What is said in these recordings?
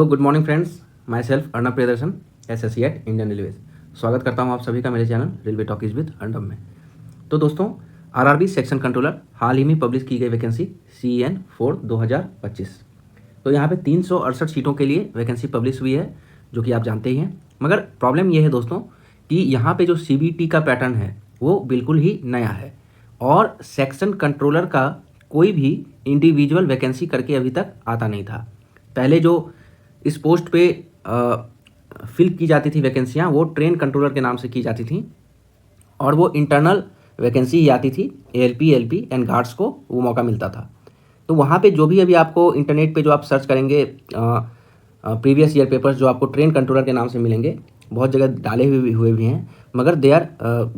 Good morning friends, myself Arnav Priyadarshan, associate Indian railways. स्वागत करता हूं आप सभी का मेरे channel railway talkies with Arnav में। तो दोस्तों, आरआरबी सेक्शन कंट्रोलर हाल ही में पब्लिश की गई वैकेंसी CEN 4 2025। तो यहाँ पे 368 सीटों के लिए वैकेंसी पब्लिश हुई है, जो कि आप जानते ही हैं। मगर प्रॉब्लम ये है दोस्तों कि यहाँ पे जो CBT का पैटर्न है वो बिल्कुल ही नया है और सेक्शन कंट्रोलर का कोई भी इंडिविजुअल वैकेंसी करके अभी तक आता नहीं था। पहले जो इस पोस्ट पे फिल की जाती थी वैकेंसियाँ, वो ट्रेन कंट्रोलर के नाम से की जाती थी और वो इंटरनल वैकेंसी ही आती थी। ALP, LP एंड गार्ड्स को वो मौका मिलता था। तो वहाँ पे जो भी अभी आपको इंटरनेट पे जो आप सर्च करेंगे प्रीवियस ईयर पेपर्स जो आपको ट्रेन कंट्रोलर के नाम से मिलेंगे, बहुत जगह डाले हुए भी हैं, मगर they are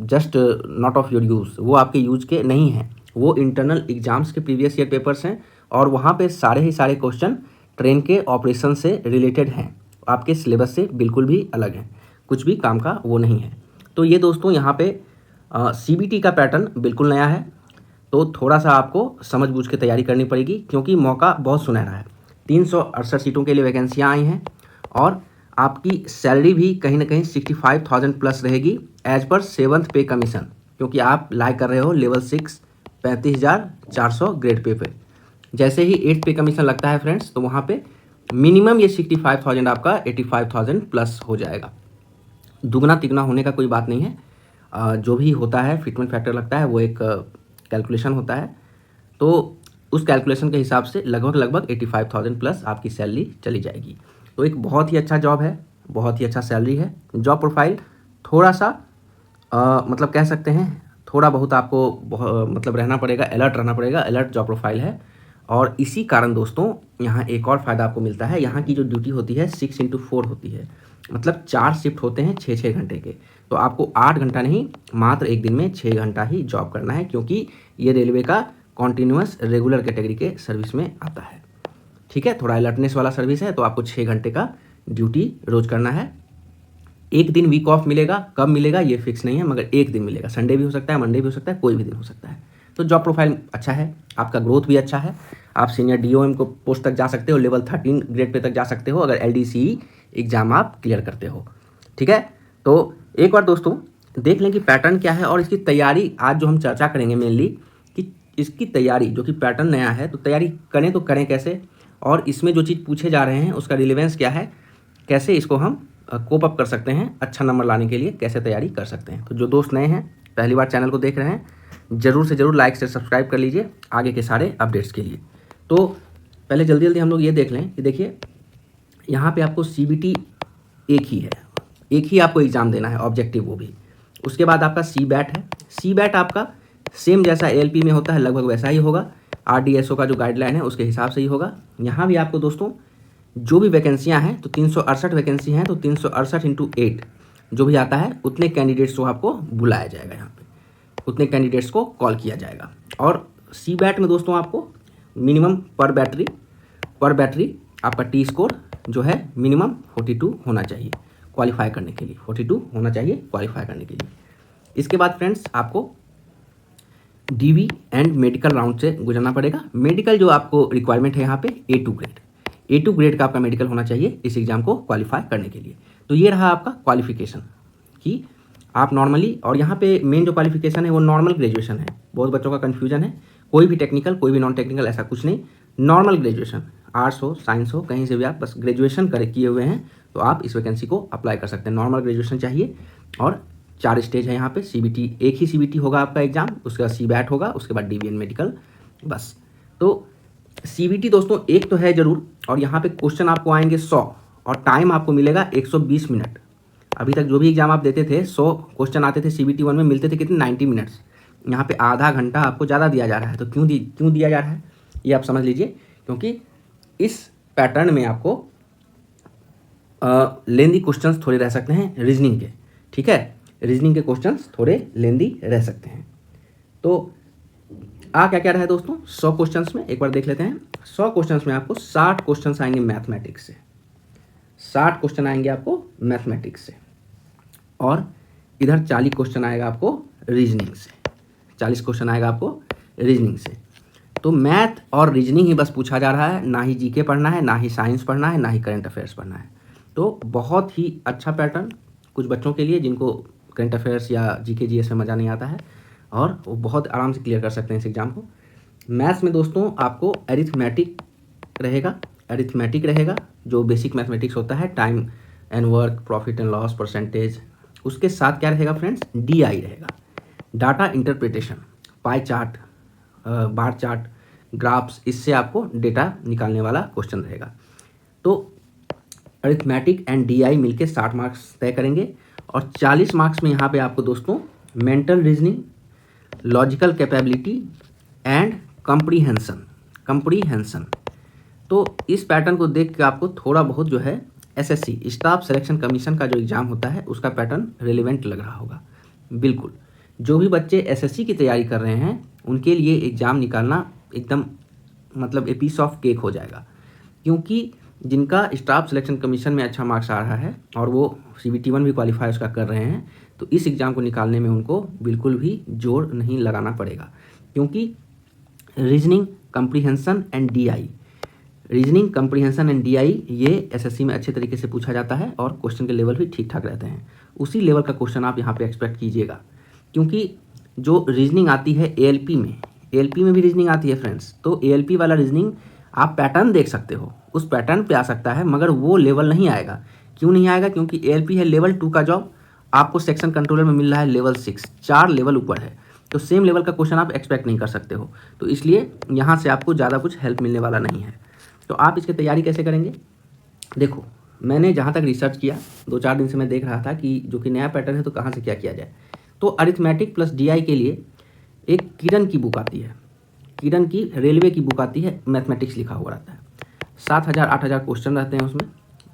just not of your use, वो आपके यूज के नहीं हैं। वो इंटरनल एग्जाम्स के प्रीवियस ईयर पेपर्स हैं और वहाँ पे सारे ही सारे क्वेश्चन ट्रेन के ऑपरेशन से रिलेटेड हैं, आपके सिलेबस से बिल्कुल भी अलग हैं, कुछ भी काम का वो नहीं है। तो ये दोस्तों यहाँ पे CBT का पैटर्न बिल्कुल नया है, तो थोड़ा सा आपको समझ बूझ के तैयारी करनी पड़ेगी, क्योंकि मौका बहुत सुनहरा है। 368 सीटों के लिए वैकेंसियाँ आई हैं और आपकी सैलरी भी कहीं ना कहीं 65,000 प्लस रहेगी एज पर 7th पे कमीशन, क्योंकि आप लाइक कर रहे हो लेवल 6 35,400 ग्रेड पे। जैसे ही 8th पे कमीशन लगता है फ्रेंड्स, तो वहाँ पे मिनिमम ये 65,000 आपका 85,000 प्लस हो जाएगा। दुगना तिगना होने का कोई बात नहीं है। जो भी होता है फिटमेंट फैक्टर लगता है, वो एक कैलकुलेशन होता है, तो उस कैलकुलेशन के हिसाब से लगभग 85,000 प्लस आपकी सैलरी चली जाएगी। तो एक बहुत ही अच्छा जॉब है, बहुत ही अच्छा सैलरी है। जॉब प्रोफाइल थोड़ा सा मतलब कह सकते हैं थोड़ा बहुत आपको मतलब रहना पड़ेगा, अलर्ट रहना पड़ेगा। अलर्ट जॉब प्रोफाइल है और इसी कारण दोस्तों यहाँ एक और फ़ायदा आपको मिलता है। यहाँ की जो ड्यूटी होती है 6x4 होती है, मतलब 4 शिफ्ट होते हैं 6-6 घंटे के। तो आपको 8 घंटा नहीं, मात्र एक दिन में 6 घंटा ही जॉब करना है, क्योंकि ये रेलवे का कॉन्टीन्यूअस रेगुलर कैटेगरी के सर्विस में आता है। ठीक है, थोड़ा अलर्टनेस वाला सर्विस है, तो आपको 6 घंटे का ड्यूटी रोज़ करना है। एक दिन वीक ऑफ मिलेगा, कब मिलेगा ये फिक्स नहीं है, मगर एक दिन मिलेगा। संडे भी हो सकता है, मंडे भी हो सकता है, कोई भी दिन हो सकता है। तो जॉब प्रोफाइल अच्छा है, आपका ग्रोथ भी अच्छा है। आप सीनियर DOM को पोस्ट तक जा सकते हो, लेवल 13 ग्रेड पे तक जा सकते हो, अगर LDCE एग्जाम आप क्लियर करते हो। ठीक है, तो एक बार दोस्तों देख लें कि पैटर्न क्या है और इसकी तैयारी आज जो हम चर्चा करेंगे मेनली, कि इसकी तैयारी जो कि पैटर्न नया है, तो तैयारी करें तो करें कैसे, और इसमें जो चीज़ पूछे जा रहे हैं उसका रिलेवेंस क्या है, कैसे इसको हम कोप अप कर सकते हैं, अच्छा नंबर लाने के लिए कैसे तैयारी कर सकते हैं। तो जो दोस्त नए हैं, पहली बार चैनल को देख रहे हैं, ज़रूर से ज़रूर लाइक से सब्सक्राइब कर लीजिए आगे के सारे अपडेट्स के लिए। तो पहले जल्दी जल्दी हम लोग ये देख लें कि देखिए यहाँ पे आपको CBT एक ही है, एक ही आपको एग्ज़ाम देना है, ऑब्जेक्टिव वो भी। उसके बाद आपका CBAT है। CBAT आपका सेम जैसा ALP में होता है लगभग वैसा ही होगा, RDSO का जो गाइडलाइन है उसके हिसाब से ही होगा। यहाँ भी आपको दोस्तों जो भी वैकेंसियाँ हैं, तो 368 वैकेंसी हैं, तो 368 × 8 जो भी आता है उतने कैंडिडेट्स को आपको बुलाया जाएगा, यहाँ पे उतने कैंडिडेट्स को कॉल किया जाएगा। और CBAT में दोस्तों आपको मिनिमम पर बैटरी आपका T स्कोर जो है मिनिमम 42 होना चाहिए क्वालिफाई करने के लिए, 42 होना चाहिए क्वालिफाई करने के लिए। इसके बाद फ्रेंड्स आपको DV एंड मेडिकल राउंड से गुजरना पड़ेगा। मेडिकल जो आपको रिक्वायरमेंट है यहाँ पे A2 ग्रेड का आपका मेडिकल होना चाहिए इस एग्ज़ाम को क्वालिफाई करने के लिए। तो ये रहा आपका क्वालिफिकेशन कि आप नॉर्मली, और यहाँ पे मेन जो क्वालिफिकेशन है वो नॉर्मल ग्रेजुएशन है। बहुत बच्चों का कन्फ्यूजन है, कोई भी टेक्निकल कोई भी नॉन टेक्निकल ऐसा कुछ नहीं, नॉर्मल ग्रेजुएशन, आर्ट्स हो साइंस हो कहीं से भी आप बस ग्रेजुएशन किए हुए हैं तो आप इस वैकेंसी को अप्लाई कर सकते हैं। नॉर्मल ग्रेजुएशन चाहिए और 4 स्टेज है यहाँ पे। CBT एक ही CBT होगा आपका एग्जाम, उसके बाद CBAT होगा, उसके बाद DV एंड मेडिकल, बस। तो CBT दोस्तों एक तो है ज़रूर, और यहाँ पे क्वेश्चन आपको आएंगे 100 और टाइम आपको मिलेगा 120 मिनट। अभी तक जो भी एग्जाम आप देते थे 100 क्वेश्चन आते थे, CBT 1 में मिलते थे कितने 90 मिनट्स। यहाँ पे आधा घंटा आपको ज़्यादा दिया जा रहा है। तो क्यों दिया जा रहा है ये आप समझ लीजिए, क्योंकि इस पैटर्न में आपको लेंदी क्वेश्चंस थोड़े रह सकते हैं रीजनिंग के। ठीक है, रीजनिंग के क्वेश्चंस थोड़े लेंदी रह सकते हैं। तो क्या क्या रहा है दोस्तों 100 क्वेश्चंस में, एक बार देख लेते हैं। 100 क्वेश्चंस में आपको 60 क्वेश्चंस आएंगे मैथमेटिक्स से, 60 क्वेश्चन आएंगे आपको मैथमेटिक्स से, और इधर 40 क्वेश्चन आएगा आपको रीजनिंग से, 40 क्वेश्चन आएगा आपको रीजनिंग से। तो तो मैथ और रीजनिंग ही बस पूछा जा रहा है, ना ही जीके पढ़ना है, ना ही साइंस पढ़ना है, ना ही करंट अफेयर्स पढ़ना है। तो बहुत ही अच्छा पैटर्न कुछ बच्चों के लिए जिनको करंट अफेयर्स या जीके जीएस में मज़ा नहीं आता है, और वो बहुत आराम से क्लियर कर सकते हैं इस एग्ज़ाम को। मैथ्स में दोस्तों आपको अरिथमेटिक रहेगा जो बेसिक मैथमेटिक्स होता है, time and work, profit and loss, percentage. उसके साथ क्या रहेगा फ्रेंड्स, डीआई रहेगा, data interpretation, pie chart, bar chart, graphs, इससे आपको डेटा निकालने वाला क्वेश्चन रहेगा। तो अरिथमेटिक एंड डीआई मिलके 60 मार्क्स तय करेंगे, और 40 मार्क्स में यहाँ पे आपको दोस्तों mental reasoning, logical capability and comprehension. तो इस पैटर्न को देख के आपको थोड़ा बहुत जो है एसएससी स्टाफ सिलेक्शन कमीशन का जो एग्ज़ाम होता है उसका पैटर्न रिलेवेंट लग रहा होगा। बिल्कुल, जो भी बच्चे एसएससी की तैयारी कर रहे हैं उनके लिए एग्ज़ाम निकालना एकदम मतलब ए पीस ऑफ केक हो जाएगा, क्योंकि जिनका स्टाफ सिलेक्शन कमीशन में अच्छा मार्क्स आ रहा है और वो CBT 1 भी क्वालिफाई उसका कर रहे हैं, तो इस एग्ज़ाम को निकालने में उनको बिल्कुल भी जोर नहीं लगाना पड़ेगा, क्योंकि रीजनिंग, कंप्रीहेंशन एंड डीआई ये एसएससी में अच्छे तरीके से पूछा जाता है और क्वेश्चन के लेवल भी ठीक ठाक रहते हैं। उसी लेवल का क्वेश्चन आप यहाँ पे एक्सपेक्ट कीजिएगा, क्योंकि जो रीजनिंग आती है एएलपी में भी रीजनिंग आती है फ्रेंड्स। तो एएलपी वाला रीजनिंग आप पैटर्न देख सकते हो, उस पैटर्न पे आ सकता है, मगर वो लेवल नहीं आएगा। क्यों नहीं आएगा? क्योंकि एएलपी है लेवल 2 का जॉब, आपको सेक्शन कंट्रोलर में मिल रहा है लेवल 6, 4 लेवल ऊपर है, तो सेम लेवल का क्वेश्चन आप एक्सपेक्ट नहीं कर सकते हो। तो इसलिए यहाँ से आपको ज़्यादा कुछ हेल्प मिलने वाला नहीं है। तो आप इसकी तैयारी कैसे करेंगे? देखो, मैंने जहाँ तक रिसर्च किया, 2-4 दिन से मैं देख रहा था कि जो कि नया पैटर्न है तो कहाँ से क्या किया जाए। तो अरिथमेटिक प्लस डीआई के लिए एक किरण की बुक आती है, किरण की रेलवे की बुक आती है, मैथमेटिक्स लिखा हुआ रहता है, 7,000-8,000 क्वेश्चन रहते हैं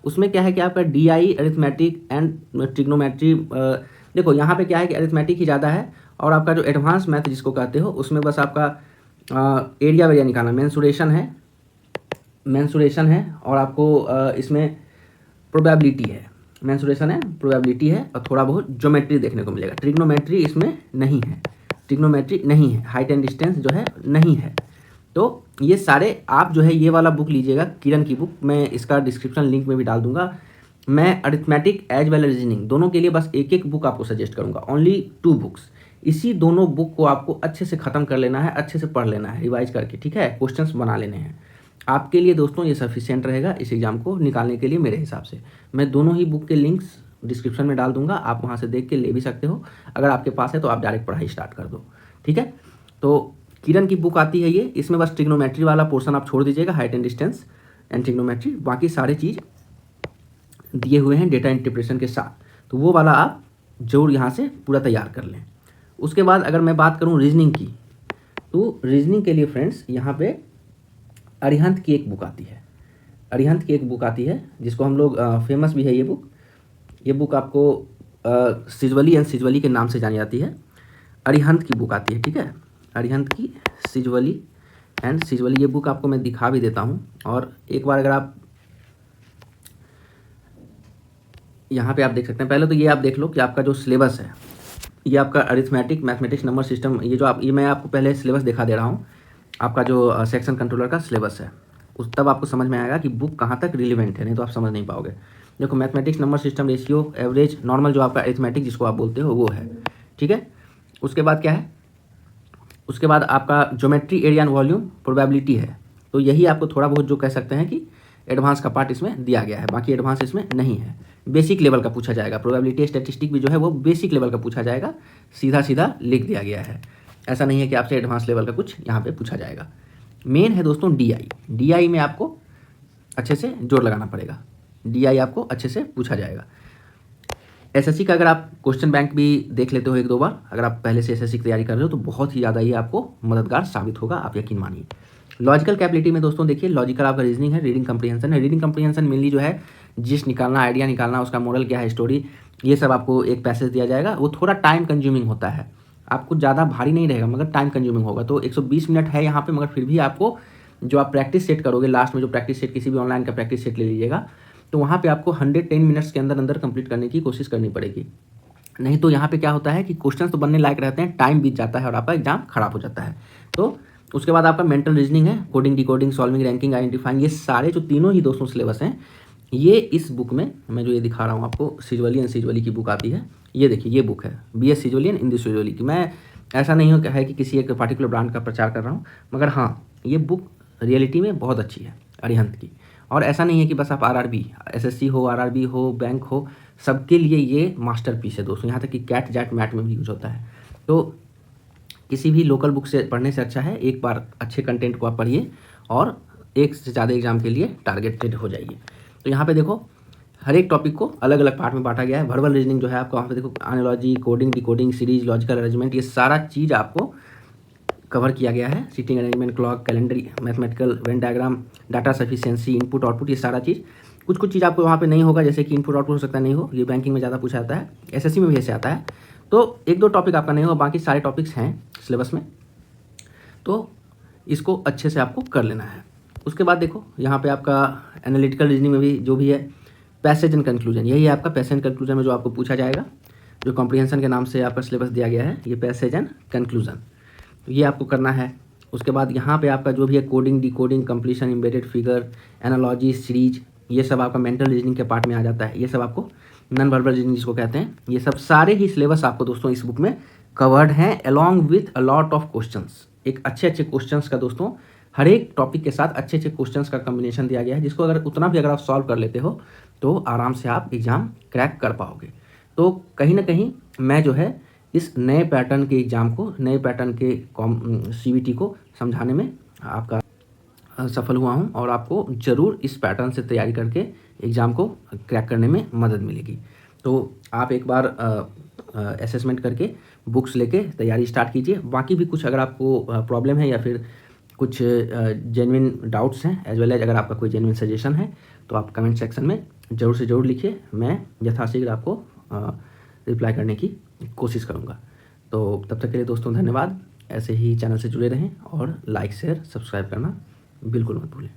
उसमें क्या है कि आपका डीआई, अरिथमेटिक एंड ट्रिग्नोमेट्री। देखो यहाँ पे क्या है कि अरिथमेटिक ही ज़्यादा है, और आपका जो एडवांस मैथ जिसको कहते हो उसमें बस आपका एरिया वेरिया निकालना, मेंसुरेशन है और आपको इसमें प्रोबेबिलिटी है और थोड़ा बहुत ज्योमेट्री देखने को मिलेगा। ट्रिग्नोमेट्री इसमें नहीं है, हाइट एंड डिस्टेंस जो है नहीं है। तो ये सारे आप जो है ये वाला बुक लीजिएगा, किरण की बुक, मैं इसका डिस्क्रिप्शन लिंक में भी डाल दूंगा। मैं arithmetic as well as reasoning दोनों के लिए बस एक बुक आपको सजेस्ट करूंगा, ओनली 2 बुक्स। इसी दोनों बुक को आपको अच्छे से ख़त्म कर लेना है, अच्छे से पढ़ लेना है, रिवाइज करके, ठीक है, क्वेश्चंस बना लेने हैं। आपके लिए दोस्तों ये सफिशिएंट रहेगा इस एग्ज़ाम को निकालने के लिए मेरे हिसाब से। मैं दोनों ही बुक के लिंक्स डिस्क्रिप्शन में डाल दूंगा, आप वहाँ से देख के ले भी सकते हो। अगर आपके पास है तो आप डायरेक्ट पढ़ाई स्टार्ट कर दो, ठीक है। तो किरण की बुक आती है ये, इसमें बस ट्रिग्नोमेट्री वाला पोर्शन आप छोड़ दीजिएगा, height and distance and trigonometry, बाकी सारी चीज़ दिए हुए हैं डेटा इंटरप्रिटेशन के साथ, तो वो वाला आप जरूर यहाँ से पूरा तैयार कर लें। उसके बाद अगर मैं बात करूँ रीजनिंग की, तो रीजनिंग के लिए फ्रेंड्स यहाँ पे अरिहंत की एक बुक आती है, जिसको हम लोग फेमस भी है ये बुक आपको सिजवली एंड सिजवली के नाम से जानी जाती है। अरिहंत की बुक आती है, ठीक है, अरिहंत की सिजवली एंड सिजवली, ये बुक आपको मैं दिखा भी देता हूँ। और एक बार अगर आप यहाँ पे आप देख सकते हैं, पहले तो ये आप देख लो कि आपका जो सिलेबस है, ये आपका अरिथमेटिक, मैथमेटिक्स, नंबर सिस्टम, ये मैं आपको पहले सिलेबस दिखा दे रहा हूँ, आपका जो सेक्शन कंट्रोलर का सिलेबस है, उस तब आपको समझ में आएगा कि बुक कहाँ तक रिलेवेंट है, नहीं तो आप समझ नहीं पाओगे। देखो, mathematics, number system, ratio, average, normal, जो आपका अरिथमेटिक जिसको आप बोलते हो वो है, ठीक है। उसके बाद क्या है, उसके बाद आपका geometry, area and volume, probability है। तो यही आपको थोड़ा बहुत जो कह सकते हैं कि एडवांस का पार्ट इसमें दिया गया है, बाकी एडवांस इसमें नहीं है, बेसिक लेवल का पूछा जाएगा। प्रोबेबिलिटी, स्टैटिस्टिक भी जो है वो बेसिक लेवल का पूछा जाएगा, सीधा लिख दिया गया है, ऐसा नहीं है कि आपसे एडवांस लेवल का कुछ यहाँ पे पूछा जाएगा। मेन है दोस्तों डीआई में आपको अच्छे से जोर लगाना पड़ेगा, डीआई आपको अच्छे से पूछा जाएगा। एसएससी का अगर आप क्वेश्चन बैंक भी देख लेते हो 1-2 बार, अगर आप पहले से एसएससी की तैयारी कर रहे हो तो बहुत ही ज़्यादा ये आपको मददगार साबित होगा, आप यकीन मानिए। लॉजिकल कैपेबिलिटी में दोस्तों देखिए, लॉजिकल आपका रीजनिंग है, रीडिंग कंप्रीहेंशन है। रीडिंग कंप्रीहेंशन मेनली जो है जिस निकालना, आइडिया निकालना, उसका मॉडल क्या है, स्टोरी, ये सब आपको एक पैसेज दिया जाएगा। वो थोड़ा टाइम कंज्यूमिंग होता है, आपको ज़्यादा भारी नहीं रहेगा मगर टाइम कंज्यूमिंग होगा। तो 120 मिनट है यहाँ पे, मगर फिर भी आपको जो आप प्रैक्टिस सेट करोगे, लास्ट में जो प्रैक्टिस सेट, किसी भी ऑनलाइन का प्रैक्टिस सेट ले लीजिएगा, तो वहाँ पे आपको 110 मिनट्स के अंदर कंप्लीट करने की कोशिश करनी पड़ेगी। नहीं तो यहाँ पे क्या होता है कि क्वेश्चन तो बनने लायक रहते हैं, टाइम बीत जाता है और आपका एग्जाम खराब हो जाता है। तो उसके बाद आपका मेंटल रीजनिंग है, coding, decoding, solving, ranking, identifying, ये सारे जो तीनों ही दोस्तों सिलेबस हैं, ये इस बुक में मैं जो ये दिखा रहा हूँ आपको, सिजवली एंड सिजवली की बुक आती है। ये देखिए, ये बुक है BS सिजवली एंड इंग्लिश सिजवली की। मैं ऐसा नहीं है कि किसी एक पर्टिकुलर ब्रांड का प्रचार कर रहा हूँ, मगर हाँ, ये बुक रियलिटी में बहुत अच्छी है अरिहंत की। और ऐसा नहीं है कि बस आप RRB, SSC हो, RRB हो, बैंक हो, सबके लिए ये मास्टरपीस है दोस्तों। यहाँ तक कि कैट जैट मैट में भी यूज होता है। तो किसी भी लोकल बुक से पढ़ने से अच्छा है एक बार अच्छे कंटेंट को आप पढ़िए और एक से ज़्यादा एग्जाम के लिए टारगेटेड हो जाइए। तो यहाँ पे देखो, हर एक टॉपिक को अलग अलग पार्ट में बांटा गया है। वर्बल रीजनिंग जो है आपको वहाँ पे देखो, analogy, coding, decoding, series, logical arrangement, ये सारा चीज़ आपको कवर किया गया है। Seating arrangement, clock, calendar, mathematical, venn diagram, data sufficiency, input output, ये सारा चीज़। कुछ चीज़ आपको वहाँ पे नहीं होगा, जैसे कि इनपुट आउटपुट हो सकता है नहीं हो, ये बैंकिंग में ज़्यादा पूछा जाता है, SSC में भी ऐसे आता है। तो एक दो टॉपिक आपका नहीं होगा, बाकी सारे टॉपिक्स हैं सिलेबस में, तो इसको अच्छे से आपको कर लेना है। उसके बाद देखो, यहाँ पे आपका एनालिटिकल रीजनिंग में भी जो भी है, पैसेज एंड कंक्लूजन, यही है आपका पैसेज एंड कंक्लूजन में जो आपको पूछा जाएगा, जो कॉम्प्रिहेंशन के नाम से आपका सिलेबस दिया गया है, ये पैसेज एंड कंक्लूजन, तो ये आपको करना है। उसके बाद यहाँ पे आपका जो भी है, coding, decoding, completion, embedded figure, analogy, series, ये सब आपका मेंटल रीजनिंग के पार्ट में आ जाता है। ये सब आपको नॉन वर्बल रीजनिंग जिसको कहते हैं, ये सब सारे ही सिलेबस आपको दोस्तों इस बुक में कवर्ड हैं, along with a lot of questions. एक अच्छे क्वेश्चंस का दोस्तों, हर एक टॉपिक के साथ अच्छे क्वेश्चंस का कॉम्बिनेशन दिया गया है, जिसको अगर आप सॉल्व कर लेते हो तो आराम से आप एग्ज़ाम क्रैक कर पाओगे। तो कहीं ना कहीं मैं जो है इस नए पैटर्न के एग्ज़ाम को, नए पैटर्न के CVT को समझाने में आपका सफल हुआ हूं, और आपको ज़रूर इस पैटर्न से तैयारी करके एग्ज़ाम को क्रैक करने में मदद मिलेगी। तो आप एक बार असेसमेंट करके बुक्स लेके तैयारी स्टार्ट कीजिए। बाकी भी कुछ अगर आपको प्रॉब्लम है या फिर कुछ जेन्युइन डाउट्स हैं, एज वेल एज अगर आपका कोई जेन्युइन सजेशन है, तो आप कमेंट सेक्शन में ज़रूर से ज़रूर लिखिए। मैं यथाशीघ्र आपको रिप्लाई करने की कोशिश करूँगा। तो तब तक के लिए दोस्तों धन्यवाद। ऐसे ही चैनल से जुड़े रहें और लाइक, शेयर, सब्सक्राइब करना बिल्कुल मत भूलें।